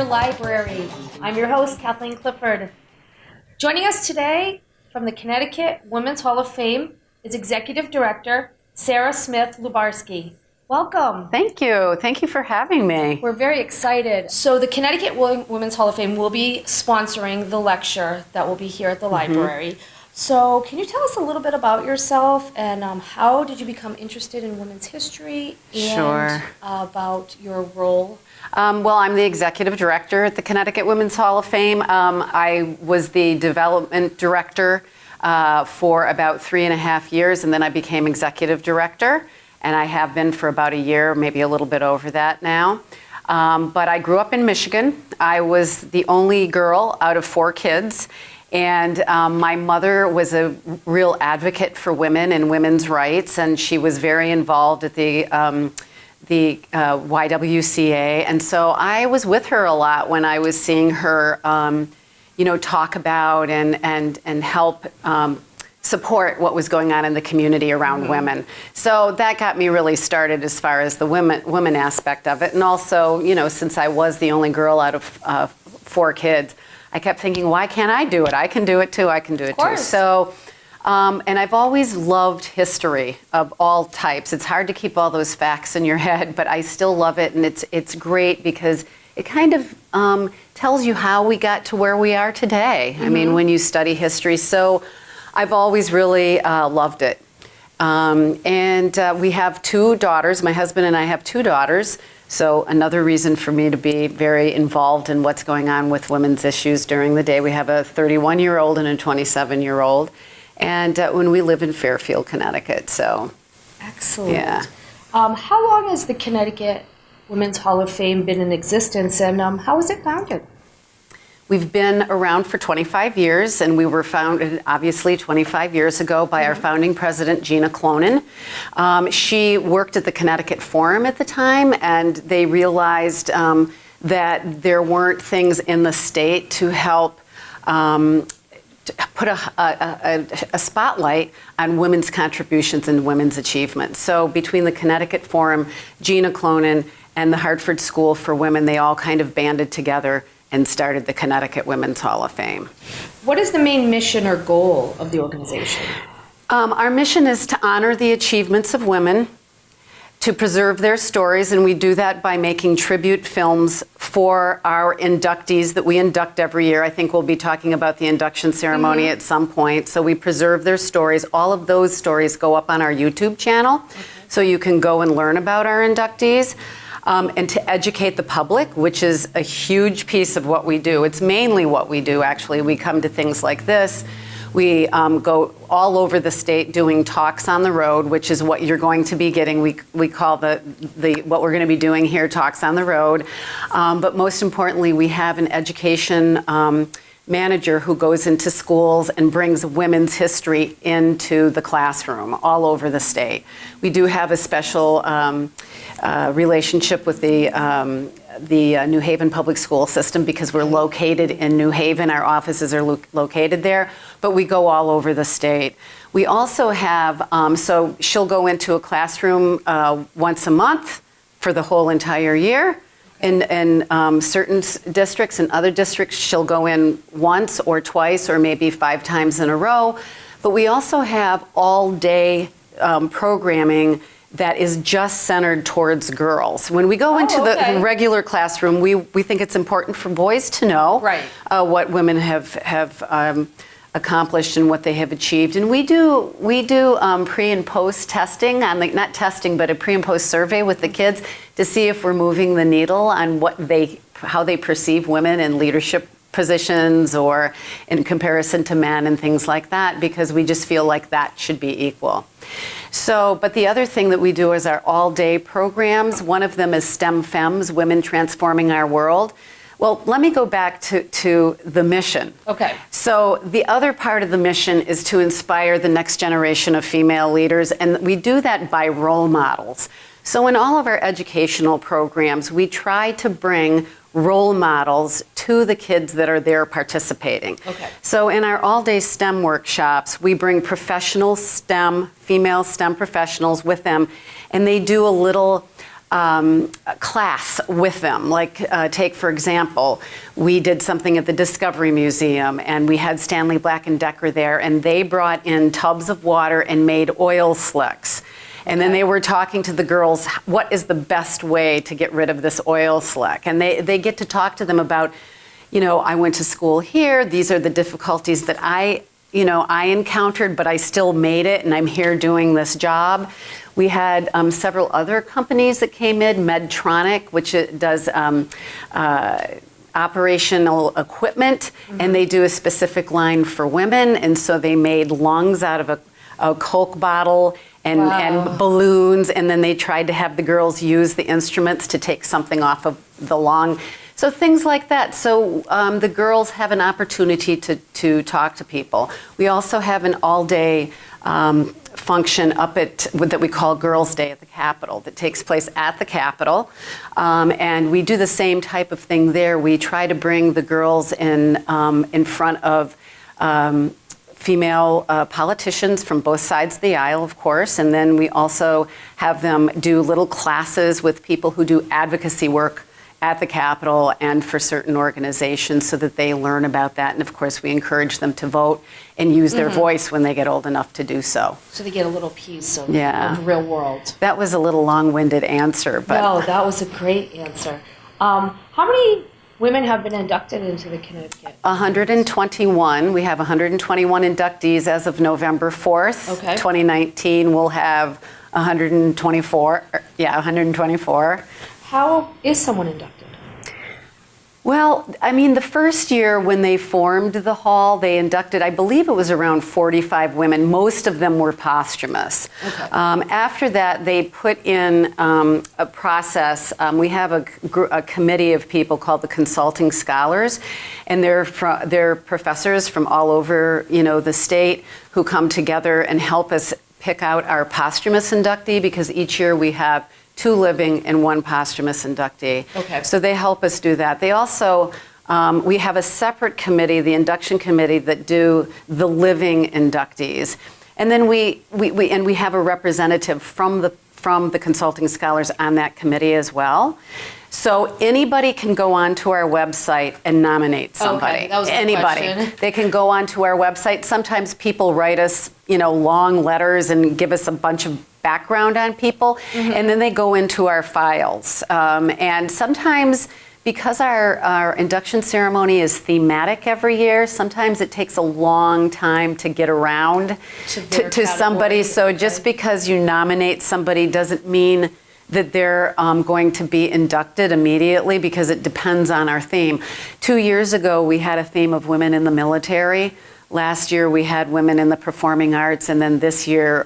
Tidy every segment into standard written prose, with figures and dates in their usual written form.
Library. I'm your host, Kathleen Clifford. Joining us today from the Connecticut Women's Hall of Fame is Executive Director Sarah Smith Lubarsky. Welcome. Thank you. Thank you for having me. We're very excited. So the Connecticut Women's Hall of Fame will be sponsoring the lecture that will be here at the library. So can you tell us a little bit about yourself and how did you become interested in women's history and about your role? Well, I'm the executive director at the Connecticut Women's Hall of Fame. I was the development director for about 3.5 years, and then I became executive director, and I have been for about a year, maybe a little bit over that now. But I grew up in Michigan. I was the only girl out of 4 kids, and my mother was a real advocate for women and women's rights, and she was very involved at the YWCA, and so I was with her a lot when I was seeing her, talk about and help support what was going on in the community around women. So that got me really started as far as the women aspect of it, and also, since I was the only girl out of 4 kids, I kept thinking, why can't I do it? I can do it too. I can do it too. So. And I've always loved history of all types. It's hard to keep all those facts in your head, but I still love it, and it's great because it kind of tells you how we got to where we are today. I mean, when you study history. So I've always really loved it. And we have 2 daughters. My husband and I have 2 daughters. So another reason for me to be very involved in what's going on with women's issues during the day. We have a 31-year-old and a 27-year-old. And when we live in Fairfield, Connecticut, so. Excellent. Yeah. How long has the Connecticut Women's Hall of Fame been in existence, and how was it founded? We've been around for 25 years, and we were founded, obviously, 25 years ago by our founding president, Gina Clonan. She worked at the Connecticut Forum at the time, and they realized that there weren't things in the state to help put a spotlight on women's contributions and women's achievements. So between the Connecticut Forum, Gina Clonan, and the Hartford School for Women, they all kind of banded together and started the Connecticut Women's Hall of Fame. What is the main mission or goal of the organization? Our mission is to honor the achievements of women, to preserve their stories, and we do that by making tribute films for our inductees that we induct every year. I think we'll be talking about the Induction Ceremony at some point. So we preserve their stories. All of those stories go up on our YouTube channel, so you can go and learn about our inductees. And to educate the public, which is a huge piece of what we do. It's mainly what we do, actually. We come to things like this. We go all over the state doing talks on the road, which is what you're going to be getting. We call the what we're going to be doing here, Talks on the Road. But most importantly, we have an education manager who goes into schools and brings women's history into the classroom all over the state. We do have a special relationship with the New Haven public school system because we're located in New Haven. Our offices are located there, but we go all over the state. We also have, so she'll go into a classroom once a month for the whole entire year. In certain districts and other districts, she'll go in once or twice or maybe 5 times in a row. But we also have all-day programming that is just centered towards girls. When we go into the regular classroom, we think it's important for boys to know what women have accomplished and what they have achieved. And we do pre and post testing, not testing, but a pre and post survey with the kids to see if we're moving the needle on how they perceive women in leadership positions or in comparison to men and things like that, because we just feel like that should be equal. So, but the other thing that we do is our all-day programs. One of them is STEM Femmes, Women Transforming Our World. Well, let me go back to the mission. Okay. So the other part of the mission is to inspire the next generation of female leaders, and we do that by role models. So in all of our educational programs, we try to bring role models to the kids that are there participating. Okay. So in our all-day STEM workshops, we bring professional STEM, female STEM professionals with them, and they do a little class with them. Like, take for example, we did something at the Discovery Museum, and we had Stanley Black & Decker there, and they brought in tubs of water and made oil slicks. And then they were talking to the girls, what is the best way to get rid of this oil slick? And they get to talk to them about, I went to school here, these are the difficulties that I encountered, but I still made it, and I'm here doing this job. We had several other companies that came in, Medtronic, which does operational equipment, and they do a specific line for women, and so they made lungs out of a Coke bottle and balloons, and then they tried to have the girls use the instruments to take something off of the lung. So things like that. So the girls have an opportunity to talk to people. We also have an all-day function up at that we call Girls' Day at the Capitol that takes place at the Capitol. And we do the same type of thing there. We try to bring the girls in front of female politicians from both sides of the aisle, of course, and then we also have them do little classes with people who do advocacy work at the Capitol and for certain organizations so that they learn about that. And of course, we encourage them to vote and use their voice when they get old enough to do so. So they get a little piece of the real world. That was a little long-winded answer, but... No, that was a great answer. How many women have been inducted into the Connecticut? 121. We have 121 inductees as of November 4th. Okay. 2019, we'll have 124. 124. How is someone inducted? Well, I mean, the first year when they formed the hall, they inducted, I believe it was around 45 women. Most of them were posthumous. Okay. After that, they put in a process. We have a committee of people called the Consulting Scholars, and they're professors from all over, the state who come together and help us pick out our posthumous inductee, because each year we have 2 living and 1 posthumous inductee. Okay. So they help us do that. They also, we have a separate committee, the induction committee, that do the living inductees. And then we have a representative from the Consulting Scholars on that committee as well. So anybody can go onto our website and nominate somebody. Okay, that was the anybody. question. They can go onto our website. Sometimes people write us, long letters and give us a bunch of background on people, and then they go into our files. And sometimes, because our induction ceremony is thematic every year, sometimes it takes a long time to get around to somebody. So just because you nominate somebody doesn't mean that they're going to be inducted immediately, because it depends on our theme. 2 years ago, we had a theme of women in the military. Last year, we had women in the performing arts, and then this year,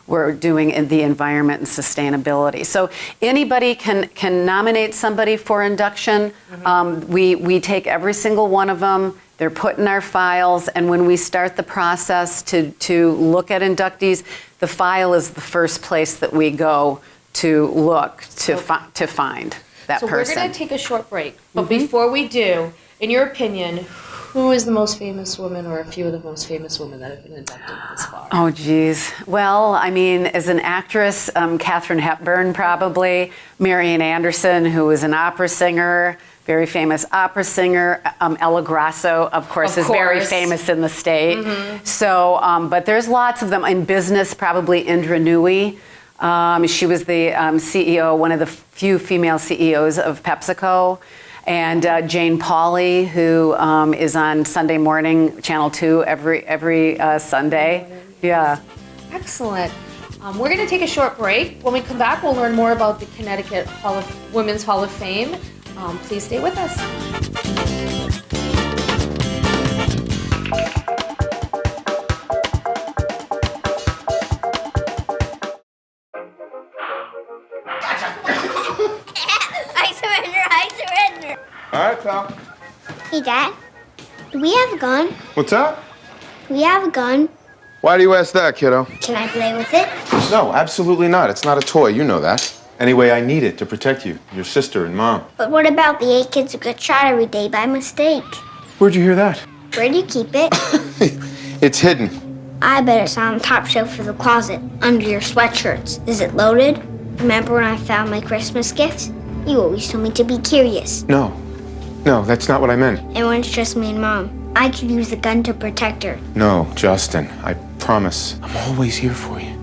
we're doing in the environment and sustainability. So anybody can nominate somebody for induction. We take every single one of them. They're put in our files, and when we start the process to look at inductees, the file is the first place that we go to look to find that person. So we're going to take a short break, but before we do, in your opinion, who is the most famous woman, or a few of the most famous women that have been inducted this far? Oh, geez. Well, I mean, as an actress, Katharine Hepburn probably, Marian Anderson, who was an opera singer, very famous opera singer. Ella Grasso, of course, is very famous in the state. So, but there's lots of them. In business, probably Indra Nooyi. She was the CEO, one of the few female CEOs of PepsiCo. And Jane Pauley, who is on Sunday morning, Channel 2, every Sunday. Yeah. Excellent. We're going to take a short break. When we come back, we'll learn more about the Connecticut Women's Hall of Fame. Please stay with us. All right, pal. Hey, Dad. Do we have a gun? What's up? Do we have a gun? Why do you ask that, kiddo? Can I play with it? No, absolutely not. It's not a toy. You know that. Anyway, I need it to protect you, your sister, and Mom. But what about the 8 kids who get shot every day by mistake? Where'd you hear that? Where do you keep it? It's hidden. I bet it's on the top shelf of the closet, under your sweatshirts. Is it loaded? Remember when I found my Christmas gift? You always told me to be curious. No, that's not what I meant. And when it's just me and Mom, I could use the gun to protect her. No, Justin, I promise. I'm always here for you.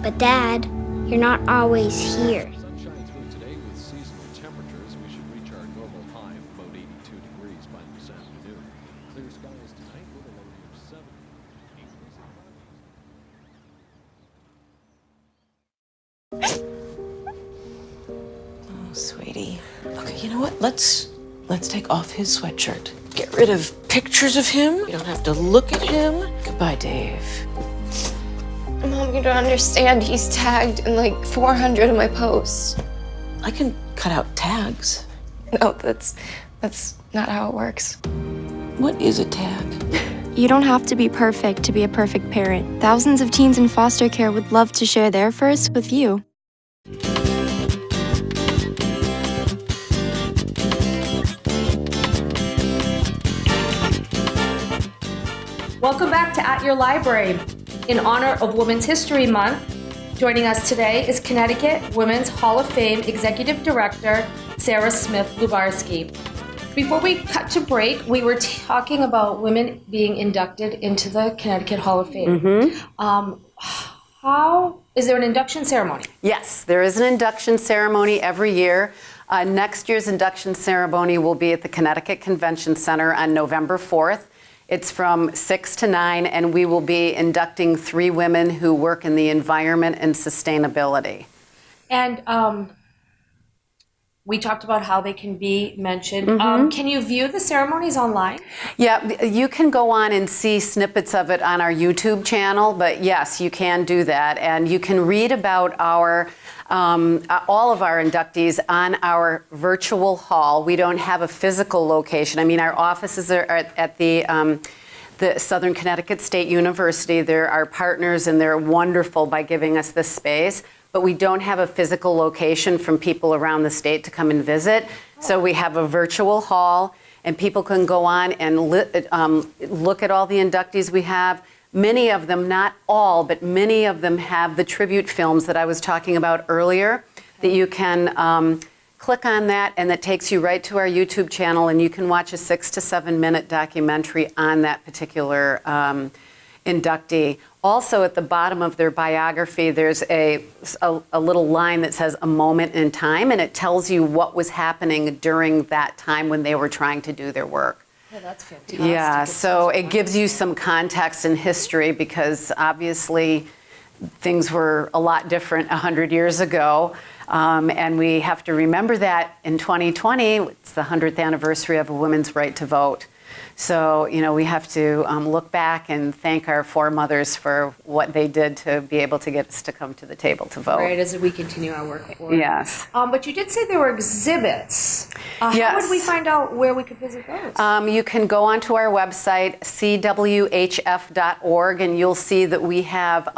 But Dad, you're not always here. Sunshine through today with seasonal temperatures. We should reach our normal high of about 82 degrees by this afternoon. Clear skies tonight with a low of 70. Oh, sweetie. Okay, you know what? Let's take off his sweatshirt. Get rid of pictures of him. You don't have to look at him. Goodbye, Dave. Mom, you don't understand. He's tagged in like 400 of my posts. I can cut out tags. No, that's not how it works. What is a tag? You don't have to be perfect to be a perfect parent. Thousands of teens in foster care would love to share their first with you. Welcome back to At Your Library. In honor of Women's History Month, joining us today is Connecticut Women's Hall of Fame Executive Director Sarah Smith Lubarsky. Before we cut to break, we were talking about women being inducted into the Connecticut Hall of Fame. How is there an induction ceremony? Yes, there is an induction ceremony every year. Next year's induction ceremony will be at the Connecticut Convention Center on November 4th. It's from 6 to 9, and we will be inducting 3 women who work in the environment and sustainability. And we talked about how they can be mentioned. Can you view the ceremonies online? Yeah, you can go on and see snippets of it on our YouTube channel, but yes, you can do that. And you can read about our all of our inductees on our virtual hall. We don't have a physical location. I mean, our offices are at the Southern Connecticut State University. They're our partners, and they're wonderful by giving us this space. But we don't have a physical location from people around the state to come and visit. So we have a virtual hall, and people can go on and look at all the inductees we have. Many of them, not all, but many of them have the tribute films that I was talking about earlier, that you can click on that, and that takes you right to our YouTube channel, and you can watch a 6 to 7 minute documentary on that particular inductee. Also, at the bottom of their biography, there's a little line that says "a moment in time," and it tells you what was happening during that time when they were trying to do their work. Yeah, that's fantastic. Yeah, so it gives you some context and history, because obviously things were a lot different 100 years ago. And we have to remember that in 2020, it's the 100th anniversary of a women's right to vote. So, you know, we have to look back and thank our foremothers for what they did to be able to get us to come to the table to vote. Right, as we continue our work forward. Yes. But you did say there were exhibits. How Yes. would we find out where we could visit those? You can go onto our website, cwhf.org, and you'll see that we have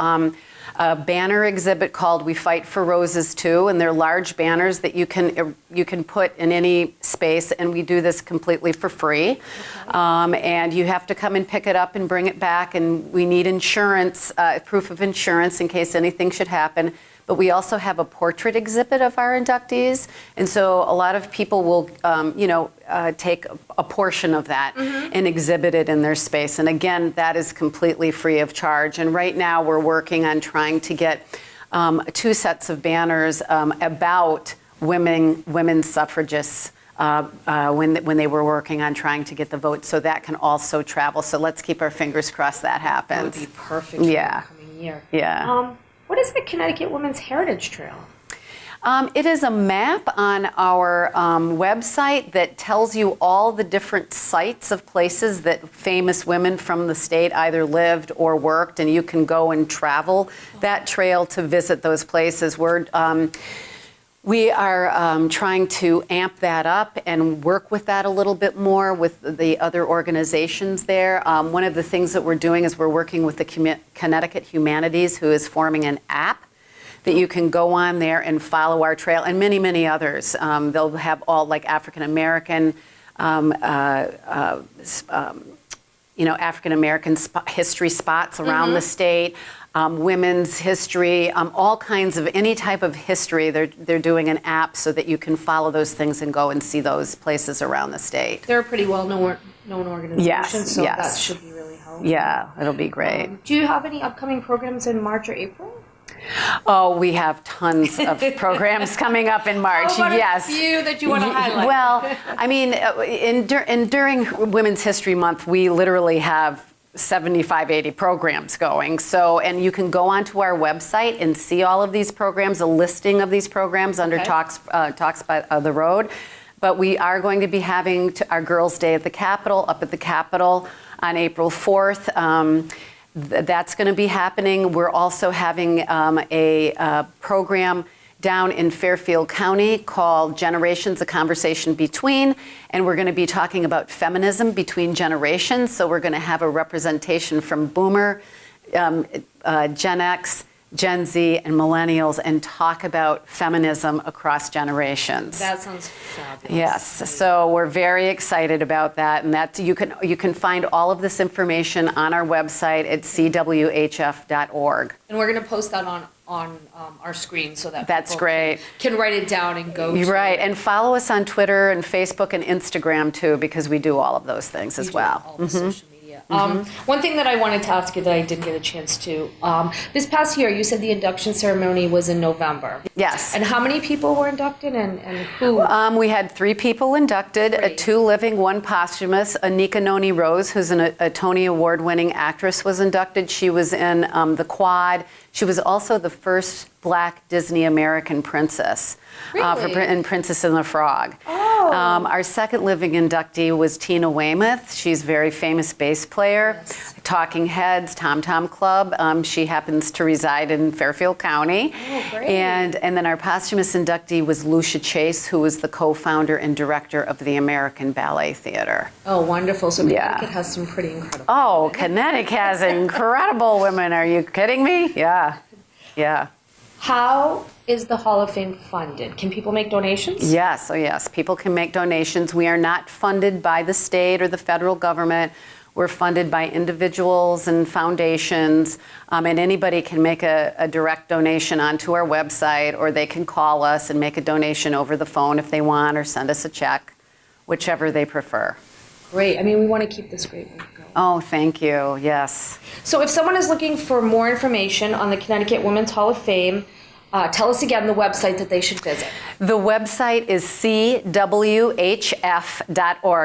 a banner exhibit called "We Fight for Roses Too," and they're large banners that you can put in any space, and we do this completely for free. Okay. And you have to come and pick it up and bring it back, and we need insurance, proof of insurance in case anything should happen. But we also have a portrait exhibit of our inductees, and so a lot of people will, take a portion of that and exhibit it in their space. And again, that is completely free of charge. And right now, we're working on trying to get 2 sets of banners about women suffragists when they were working on trying to get the vote, so that can also travel. So let's keep our fingers crossed that happens. That would be perfect for the coming year. Yeah. What is the Connecticut Women's Heritage Trail? It is a map on our website that tells you all the different sites of places that famous women from the state either lived or worked, and you can go and travel that trail to visit those places. We are trying to amp that up and work with that a little bit more with the other organizations there. One of the things that we're doing is we're working with the Connecticut Humanities, who is forming an app that you can go on there and follow our trail, and many, many others. They'll have all like African American, African American history spots around the state. women's history, all kinds of any type of history. They're doing an app so that you can follow those things and go and see those places around the state. They're a pretty well-known organization, Yes, so yes. that should be really helpful. Yeah, it'll be great. Do you have any upcoming programs in March or April? Oh, we have tons of programs coming up in March. How about Yes. a few that you want to highlight? Well, I mean, during Women's History Month, we literally have 75, 80 programs going. So, and you can go onto our website and see all of these programs, a listing of these programs under Okay. Talks by the Road. But we are going to be having our Girls' Day at the Capitol, up at the Capitol on April 4th. That's going to be happening. We're also having a program down in Fairfield County called Generations, a Conversation Between, and we're going to be talking about feminism between generations. So we're going to have a representation from Boomer, Gen X, Gen Z, and Millennials, and talk about feminism across generations. That sounds fabulous. Yes, so we're very excited about that, and that you can find all of this information on our website at cwhf.org. And we're going to post that on our screen so that That's people great. can write it down and go to Right, it. and follow us on Twitter and Facebook and Instagram too, because we do all of those things as You do well. all the social media. One thing that I wanted to ask you that I didn't get a chance to, this past year you said the induction ceremony was in November. Yes. And how many people were inducted and who? We had 3 people inducted, Great. 2 living, 1 posthumous. Anika Noni Rose, who's a Tony Award-winning actress, was inducted. She was in The Quad. She was also the first Black Disney American princess. Really? In Princess and the Frog. Oh. Our second living inductee was Tina Weymouth. She's a very famous bass player. Yes. Talking Heads, Tom Tom Club. She happens to reside in Fairfield County. Oh, great. And then our posthumous inductee was Lucia Chase, who was the co-founder and director of the American Ballet Theater. Oh, wonderful. So Yeah. Connecticut has some pretty incredible. Oh, Kinetic has incredible women. Are you kidding me? Yeah. Yeah. How is the Hall of Fame funded? Can people make donations? Yes, oh yes, people can make donations. We are not funded by the state or the federal government. We're funded by individuals and foundations, and anybody can make a direct donation onto our website, or they can call us and make a donation over the phone if they want, or send us a check, whichever they prefer. Great. I mean, we want to keep this great work going. Oh, thank you, yes. So if someone is looking for more information on the Connecticut Women's Hall of Fame, tell us again the website that they should visit. The website is cwhf.org.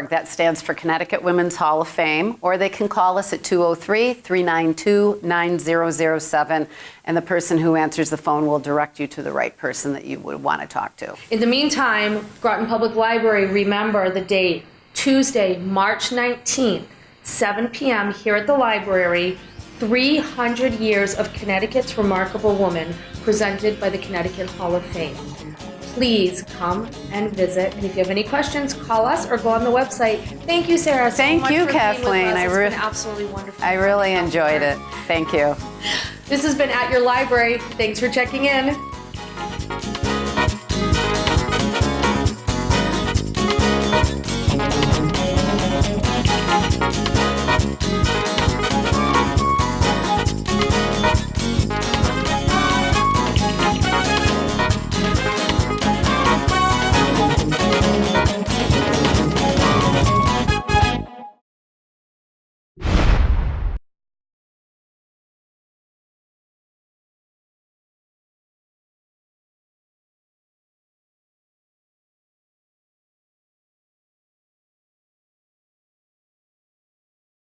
That stands for Connecticut Women's Hall of Fame. Or they can call us at 203-392-9007, and the person who answers the phone will direct you to the right person that you would want to talk to. In the meantime, Groton Public Library, remember the date, Tuesday, March 19th, 7 p.m. here at the library, 300 Years of Connecticut's Remarkable Woman, presented by the Connecticut Hall of Fame. Please come and visit. And if you have any questions, call us or go on the website. Thank you, Sarah, so Thank much you, for being with Kathleen. us. It's been absolutely wonderful. I really enjoyed it. Thank you. This has been At Your Library. Thanks for checking in.